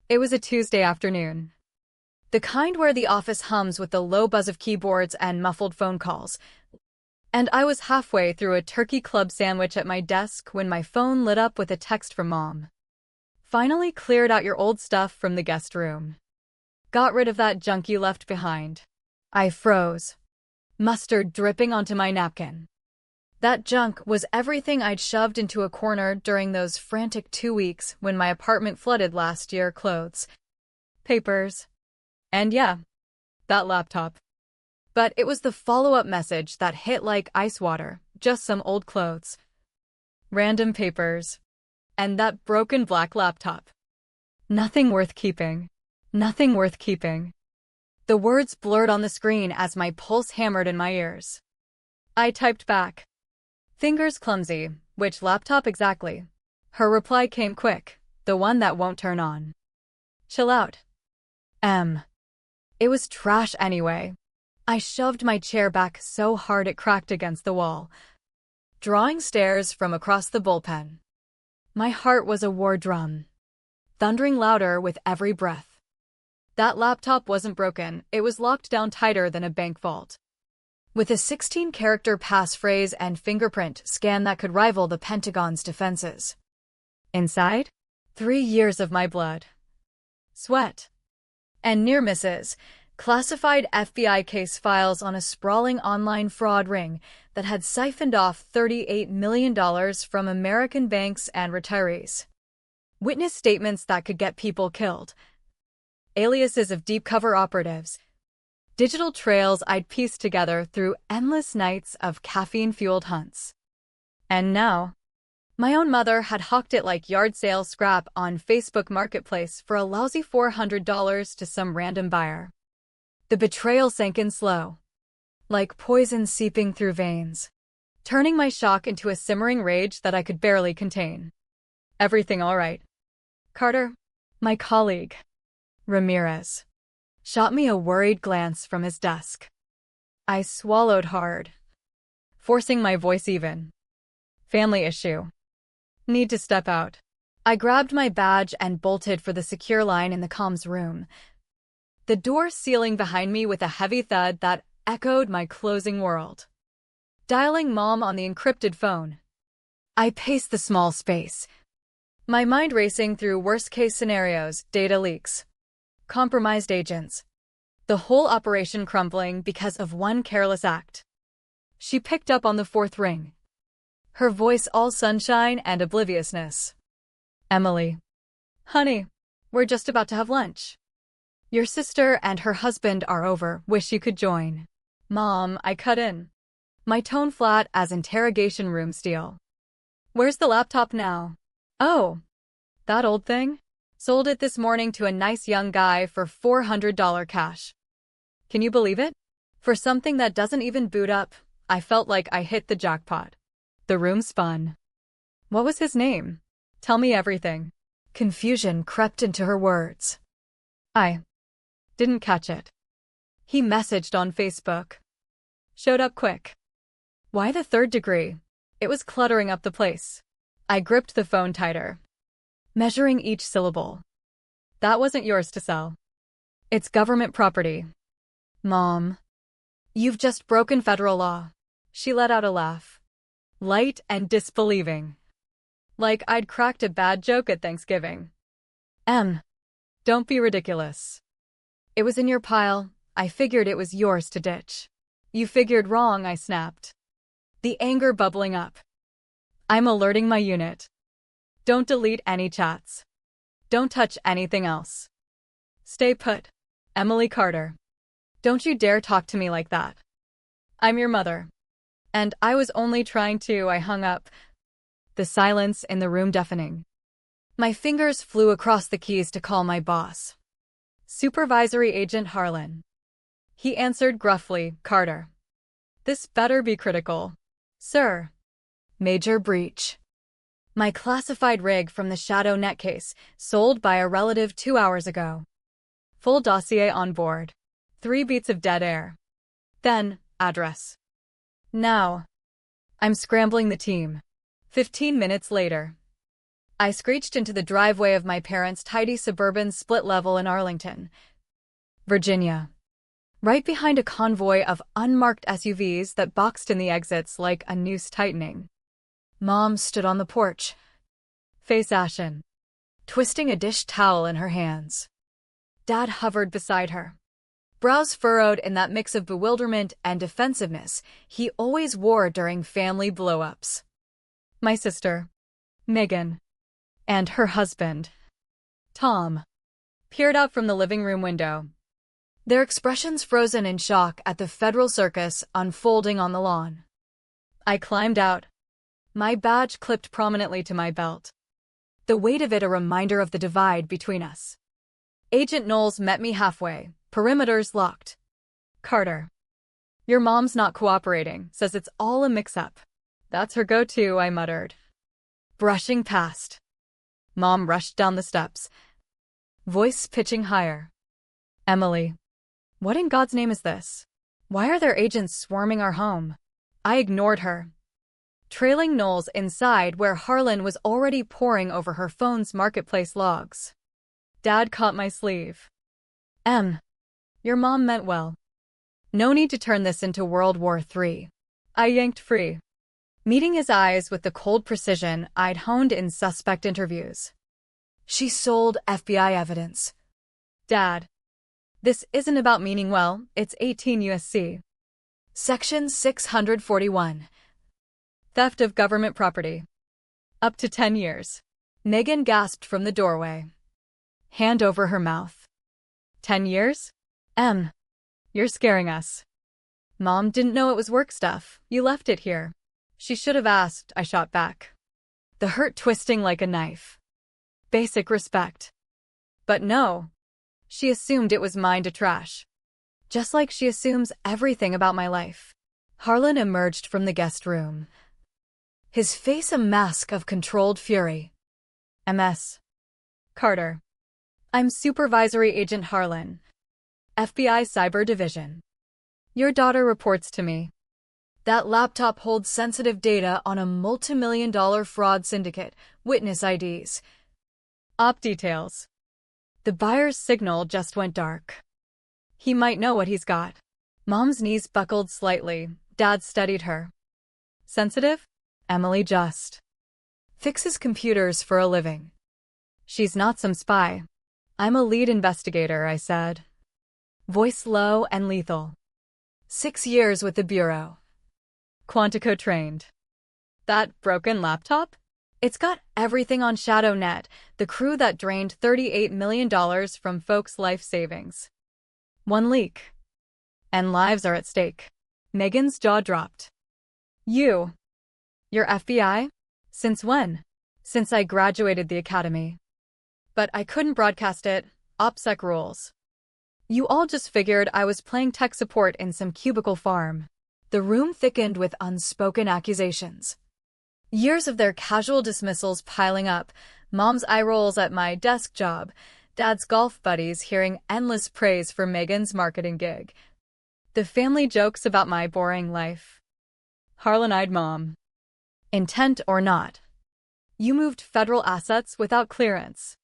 It was a Tuesday afternoon. The kind where the office hums with the low buzz of keyboards and muffled phone calls. And I was halfway through a turkey club sandwich at my desk when my phone lit up with a text from Mom. Finally cleared out your old stuff from the guest room. Got rid of that junk you left behind. I froze. Mustard dripping onto my napkin. That junk was everything I'd shoved into a corner during those frantic 2 weeks when my apartment flooded last year. Clothes, papers, and yeah, that laptop. But it was the follow-up message that hit like ice water, just some old clothes, random papers, and that broken black laptop. Nothing worth keeping. Nothing worth keeping. The words blurred on the screen as my pulse hammered in my ears. I typed back. Fingers clumsy. Which laptop exactly? Her reply came quick. The one that won't turn on. Chill out. It was trash anyway. I shoved my chair back so hard it cracked against the wall, drawing stares from across the bullpen. My heart was a war drum, thundering louder with every breath. That laptop wasn't broken, it was locked down tighter than a bank vault, with a 16-character passphrase and fingerprint scan that could rival the Pentagon's defenses. Inside, 3 years of my blood, sweat, and near misses, classified FBI case files on a sprawling online fraud ring that had siphoned off $38 million from American banks and retirees. Witness statements that could get people killed. Aliases of deep cover operatives. Digital trails I'd pieced together through endless nights of caffeine-fueled hunts. And now, my own mother had hawked it like yard sale scrap on Facebook Marketplace for a lousy $400 to some random buyer. The betrayal sank in slow, like poison seeping through veins, turning my shock into a simmering rage that I could barely contain. Everything all right? Carter, my colleague, Ramirez, shot me a worried glance from his desk. I swallowed hard, forcing my voice even. Family issue. Need to step out. I grabbed my badge and bolted for the secure line in the comms room, the door sealing behind me with a heavy thud that echoed my closing world. Dialing Mom on the encrypted phone. I paced the small space, my mind racing through worst-case scenarios, data leaks, compromised agents, the whole operation crumbling because of one careless act. She picked up on the fourth ring, her voice all sunshine and obliviousness. Emily. Honey, we're just about to have lunch. Your sister and her husband are over. Wish you could join. Mom, I cut in, my tone flat as interrogation room steel. Where's the laptop now? Oh, that old thing? Sold it this morning to a nice young guy for $400 cash. Can you believe it? For something that doesn't even boot up, I felt like I hit the jackpot. The room spun. What was his name? Tell me everything. Confusion crept into her words. I didn't catch it. He messaged on Facebook. Showed up quick. Why the third degree? It was cluttering up the place. I gripped the phone tighter, measuring each syllable. That wasn't yours to sell. It's government property. Mom, you've just broken federal law. She let out a laugh, light and disbelieving, like I'd cracked a bad joke at Thanksgiving. Don't be ridiculous. It was in your pile. I figured it was yours to ditch. You figured wrong, I snapped, the anger bubbling up. I'm alerting my unit. Don't delete any chats. Don't touch anything else. Stay put. Emily Carter. Don't you dare talk to me like that. I'm your mother. And I was only trying to. I hung up. The silence in the room deafening. My fingers flew across the keys to call my boss. Supervisory Agent Harlan. He answered gruffly, Carter. This better be critical. Sir. Major breach. My classified rig from the Shadow Netcase, sold by a relative 2 hours ago. Full dossier on board. 3 beats of dead air. Then, address. Now. I'm scrambling the team. 15 minutes later. I screeched into the driveway of my parents' tidy suburban split level in Arlington, Virginia, right behind a convoy of unmarked SUVs that boxed in the exits like a noose tightening. Mom stood on the porch, face ashen, twisting a dish towel in her hands. Dad hovered beside her, brows furrowed in that mix of bewilderment and defensiveness he always wore during family blow-ups. My sister, Megan, and her husband, Tom, peered out from the living room window, their expressions frozen in shock at the federal circus unfolding on the lawn. I climbed out, my badge clipped prominently to my belt, the weight of it a reminder of the divide between us. Agent Knowles met me halfway, perimeters locked. Carter, your mom's not cooperating, says it's all a mix-up. That's her go-to, I muttered. Brushing past. Mom rushed down the steps, voice pitching higher. Emily, what in God's name is this? Why are there agents swarming our home? I ignored her, trailing Knowles inside where Harlan was already poring over her phone's marketplace logs. Dad caught my sleeve. Your mom meant well. No need to turn this into World War III. I yanked free, meeting his eyes with the cold precision I'd honed in suspect interviews. She sold FBI evidence. Dad, this isn't about meaning well, it's 18 U.S.C. Section 641. Theft of government property. Up to 10 years. Megan gasped from the doorway, hand over her mouth. 10 years? You're scaring us. Mom didn't know it was work stuff. You left it here. She should have asked, I shot back, the hurt twisting like a knife. Basic respect. But no. She assumed it was mine to trash. Just like she assumes everything about my life. Harlan emerged from the guest room, his face a mask of controlled fury. MS. Carter. I'm Supervisory Agent Harlan, FBI Cyber Division. Your daughter reports to me. That laptop holds sensitive data on a multi-million-dollar fraud syndicate, witness IDs. Op details. The buyer's signal just went dark. He might know what he's got. Mom's knees buckled slightly. Dad studied her. Sensitive? Emily just fixes computers for a living. She's not some spy. I'm a lead investigator, I said, voice low and lethal. 6 years with the Bureau. Quantico trained. That broken laptop? It's got everything on ShadowNet, the crew that drained $38 million from folks' life savings. One leak, and lives are at stake. Megan's jaw dropped. You're FBI? Since when? Since I graduated the academy. But I couldn't broadcast it. OPSEC rules. You all just figured I was playing tech support in some cubicle farm. The room thickened with unspoken accusations. Years of their casual dismissals piling up, Mom's eye rolls at my desk job, Dad's golf buddies hearing endless praise for Megan's marketing gig, the family jokes about my boring life. Harlan eyed Mom. Intent or not, you moved federal assets without clearance.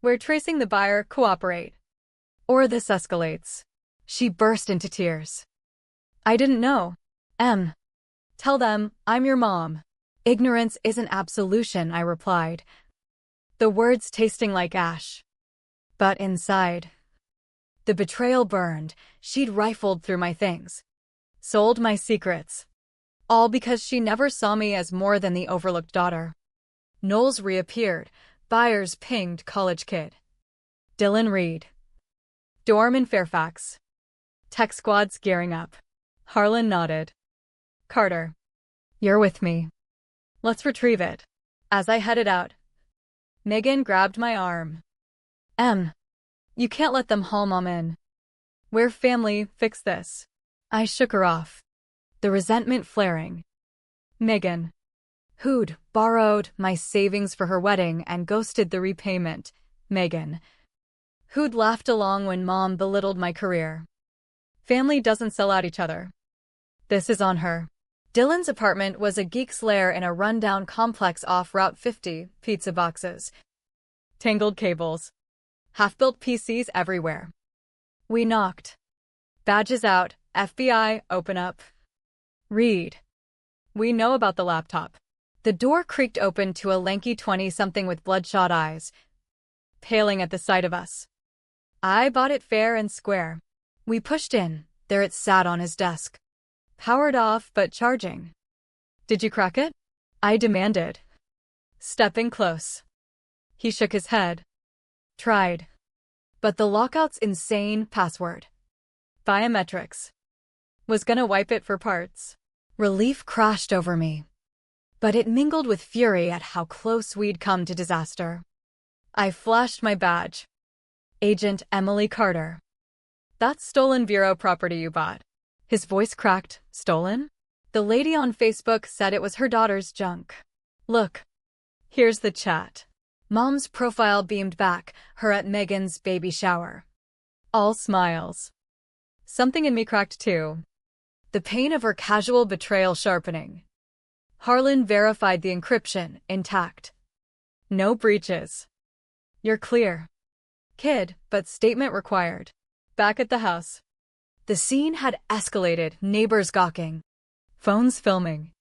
We're tracing the buyer, cooperate. Or this escalates. She burst into tears. I didn't know. Tell them, I'm your mom. Ignorance isn't absolution, I replied, the words tasting like ash. But inside, the betrayal burned. She'd rifled through my things, sold my secrets, all because she never saw me as more than the overlooked daughter. Knowles reappeared. Buyers pinged college kid. Dylan Reed. Dorm in Fairfax. Tech squad's gearing up. Harlan nodded. Carter, you're with me. Let's retrieve it. As I headed out, Megan grabbed my arm. You can't let them haul Mom in. We're family, fix this. I shook her off, the resentment flaring. Megan, who'd borrowed my savings for her wedding and ghosted the repayment. Megan, who'd laughed along when Mom belittled my career. Family doesn't sell out each other. This is on her. Dylan's apartment was a geek's lair in a rundown complex off Route 50, pizza boxes, tangled cables, half-built PCs everywhere. We knocked. Badges out, FBI, open up. Read. We know about the laptop. The door creaked open to a lanky 20-something with bloodshot eyes, paling at the sight of us. I bought it fair and square. We pushed in. There it sat on his desk. Powered off, but charging. Did you crack it? I demanded, stepping close. He shook his head. Tried. But the lockout's insane password. Biometrics. Was gonna wipe it for parts. Relief crashed over me. But it mingled with fury at how close we'd come to disaster. I flashed my badge. Agent Emily Carter. That's stolen Vero property you bought. His voice cracked. Stolen? The lady on Facebook said it was her daughter's junk. Look. Here's the chat. Mom's profile beamed back, her at Megan's baby shower. All smiles. Something in me cracked too. The pain of her casual betrayal sharpening. Harlan verified the encryption, intact. No breaches. You're clear. Kid, but statement required. Back at the house. The scene had escalated, neighbors gawking. Phones filming.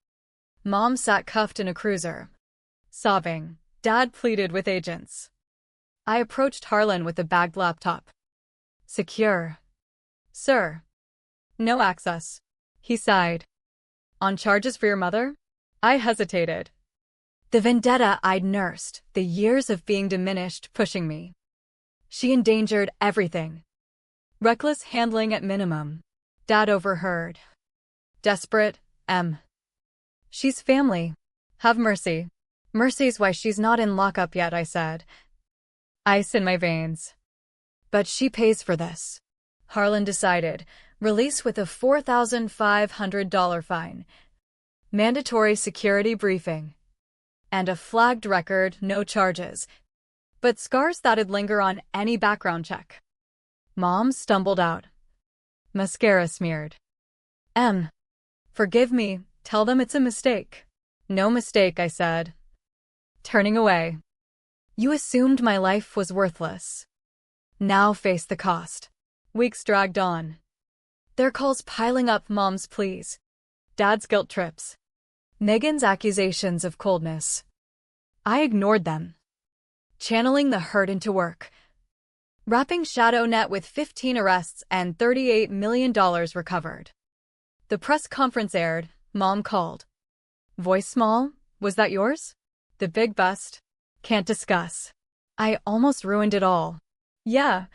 Mom sat cuffed in a cruiser. Sobbing. Dad pleaded with agents. I approached Harlan with a bagged laptop. Secure. Sir. No access. He sighed. On charges for your mother? I hesitated. The vendetta I'd nursed, the years of being diminished pushing me. She endangered everything. Reckless handling at minimum. Dad overheard. Desperate, M. She's family. Have mercy. Mercy's why she's not in lockup yet, I said. Ice in my veins. But she pays for this. Harlan decided. Release with a $4,500 fine. Mandatory security briefing. And a flagged record, no charges. But scars that'd linger on any background check. Mom stumbled out. Mascara smeared. M. Forgive me, tell them it's a mistake. No mistake, I said. Turning away. You assumed my life was worthless. Now face the cost. Weeks dragged on. Their calls piling up, Mom's pleas. Dad's guilt trips. Megan's accusations of coldness. I ignored them. Channeling the hurt into work. Wrapping ShadowNet with 15 arrests and $38 million recovered. The press conference aired. Mom called. Voice small? Was that yours? The big bust? Can't discuss. I almost ruined it all. Yeah.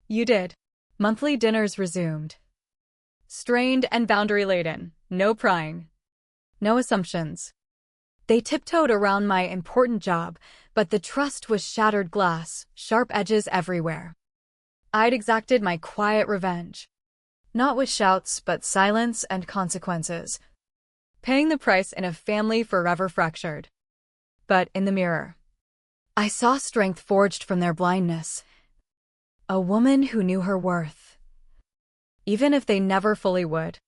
You did. Monthly dinners resumed. Strained and boundary-laden. No prying. No assumptions. They tiptoed around my important job, but the trust was shattered glass, sharp edges everywhere. I'd exacted my quiet revenge. Not with shouts, but silence and consequences. Paying the price in a family forever fractured. But in the mirror, I saw strength forged from their blindness. A woman who knew her worth. Even if they never fully would.